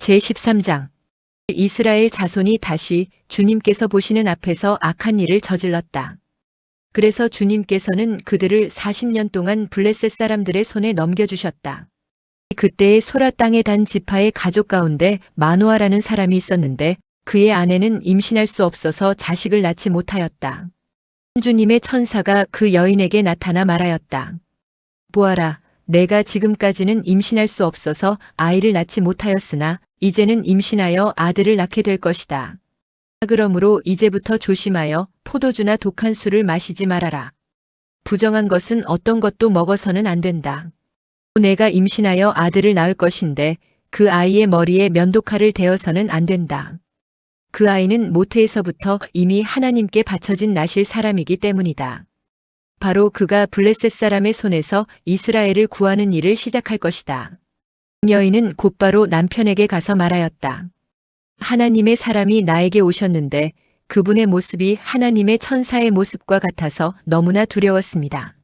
제13장 이스라엘 자손이 다시 주님께서 보시는 앞에서 악한 일을 저질렀다. 그래서 주님께서는 그들을 40년 동안 블레셋 사람들의 손에 넘겨주셨다. 그때의 소라 땅의 단 지파의 가족 가운데 마노아라는 사람이 있었는데 그의 아내는 임신할 수 없어서 자식을 낳지 못하였다. 주님의 천사가 그 여인에게 나타나 말하였다. 보아라, 내가 지금까지는 임신할 수 없어서 아이를 낳지 못하였으나 이제는 임신하여 아들을 낳게 될 것이다. 그러므로 이제부터 조심하여 포도주나 독한 술을 마시지 말아라. 부정한 것은 어떤 것도 먹어서는 안 된다. 내가 임신하여 아들을 낳을 것인데 그 아이의 머리에 면도칼을 대어서는 안 된다. 그 아이는 모태에서부터 이미 하나님께 바쳐진 나실 사람이기 때문이다. 바로 그가 블레셋 사람의 손에서 이스라엘을 구하는 일을 시작할 것이다. 여인은 곧바로 남편에게 가서 말하였다. 하나님의 사람이 나에게 오셨는데 그분의 모습이 하나님의 천사의 모습과 같아서 너무나 두려웠습니다.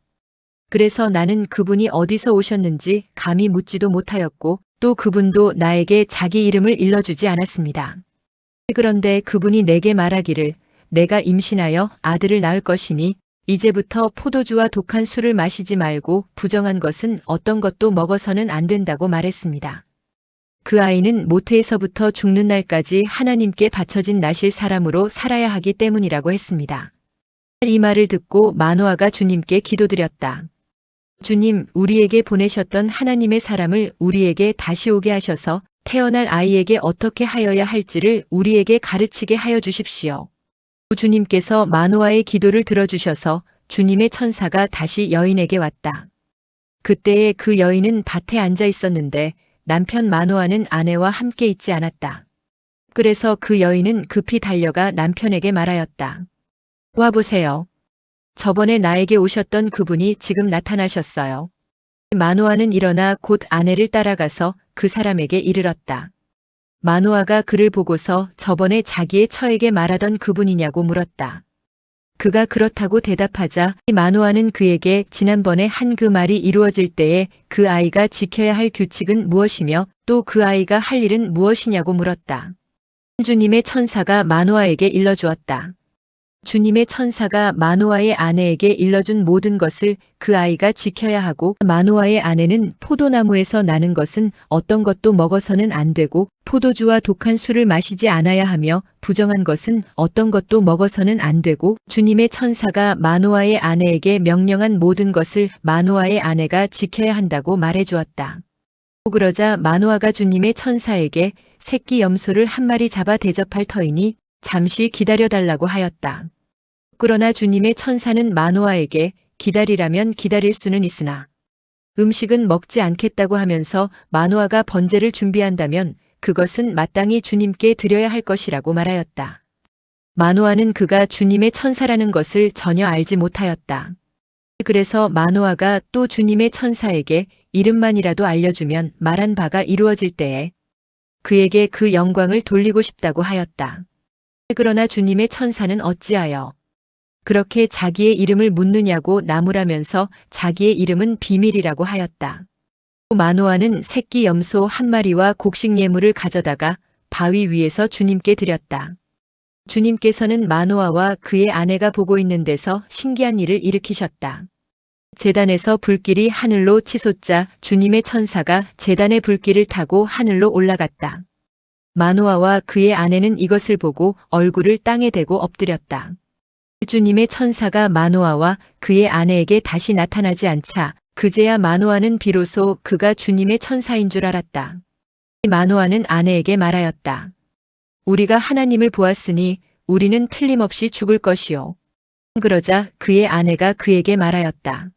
그래서 나는 그분이 어디서 오셨는지 감히 묻지도 못하였고 또 그분도 나에게 자기 이름을 일러주지 않았습니다. 그런데 그분이 내게 말하기를 내가 임신하여 아들을 낳을 것이니 이제부터 포도주와 독한 술을 마시지 말고 부정한 것은 어떤 것도 먹어서는 안 된다고 말했습니다. 그 아이는 모태에서부터 죽는 날까지 하나님께 바쳐진 나실 사람으로 살아야 하기 때문이라고 했습니다. 이 말을 듣고 마노아가 주님께 기도드렸다. 주님, 우리에게 보내셨던 하나님의 사람을 우리에게 다시 오게 하셔서 태어날 아이에게 어떻게 하여야 할지를 우리에게 가르치게 하여 주십시오. 주님께서 마노아의 기도를 들어주셔서 주님의 천사가 다시 여인에게 왔다. 그때에 그 여인은 밭에 앉아 있었는데 남편 마노아는 아내와 함께 있지 않았다. 그래서 그 여인은 급히 달려가 남편에게 말하였다. 와보세요. 저번에 나에게 오셨던 그분이 지금 나타나셨어요. 마노아는 일어나 곧 아내를 따라가서 그 사람에게 이르렀다. 마노아가 그를 보고서 저번에 자기의 처에게 말하던 그분이냐고 물었다. 그가 그렇다고 대답하자 마노아는 그에게 지난번에 한 그 말이 이루어질 때에 그 아이가 지켜야 할 규칙은 무엇이며 또 그 아이가 할 일은 무엇이냐고 물었다. 주님의 천사가 마노아에게 일러주었다. 주님의 천사가 마노아의 아내에게 일러준 모든 것을 그 아이가 지켜야 하고 마노아의 아내는 포도나무에서 나는 것은 어떤 것도 먹어서는 안 되고 포도주와 독한 술을 마시지 않아야 하며 부정한 것은 어떤 것도 먹어서는 안 되고 주님의 천사가 마노아의 아내에게 명령한 모든 것을 마노아의 아내가 지켜야 한다고 말해주었다. 그러자 마노아가 주님의 천사에게 새끼 염소를 한 마리 잡아 대접할 터이니 잠시 기다려달라고 하였다. 그러나 주님의 천사는 마노아에게 기다리라면 기다릴 수는 있으나 음식은 먹지 않겠다고 하면서 마노아가 번제를 준비한다면 그것은 마땅히 주님께 드려야 할 것이라고 말하였다. 마노아는 그가 주님의 천사라는 것을 전혀 알지 못하였다. 그래서 마노아가 또 주님의 천사에게 이름만이라도 알려주면 말한 바가 이루어질 때에 그에게 그 영광을 돌리고 싶다고 하였다. 그러나 주님의 천사는 어찌하여 그렇게 자기의 이름을 묻느냐고 나무라면서 자기의 이름은 비밀이라고 하였다. 마노아는 새끼 염소 한 마리와 곡식 예물을 가져다가 바위 위에서 주님께 드렸다. 주님께서는 마노아와 그의 아내가 보고 있는 데서 신기한 일을 일으키셨다. 제단에서 불길이 하늘로 치솟자 주님의 천사가 제단의 불길을 타고 하늘로 올라갔다. 마노아와 그의 아내는 이것을 보고 얼굴을 땅에 대고 엎드렸다. 주님의 천사가 마노아와 그의 아내에게 다시 나타나지 않자 그제야 마노아는 비로소 그가 주님의 천사인 줄 알았다. 마노아는 아내에게 말하였다. 우리가 하나님을 보았으니 우리는 틀림없이 죽을 것이요. 그러자 그의 아내가 그에게 말하였다.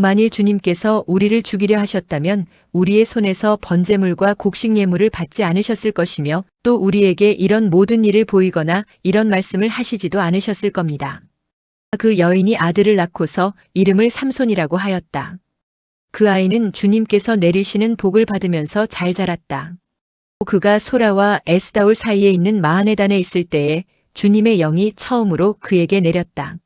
만일 주님께서 우리를 죽이려 하셨다면 우리의 손에서 번제물과 곡식 예물을 받지 않으셨을 것이며 또 우리에게 이런 모든 일을 보이거나 이런 말씀을 하시지도 않으셨을 겁니다. 그 여인이 아들을 낳고서 이름을 삼손이라고 하였다. 그 아이는 주님께서 내리시는 복을 받으면서 잘 자랐다. 그가 소라와 에스다올 사이에 있는 마하네단에 있을 때에 주님의 영이 처음으로 그에게 내렸다.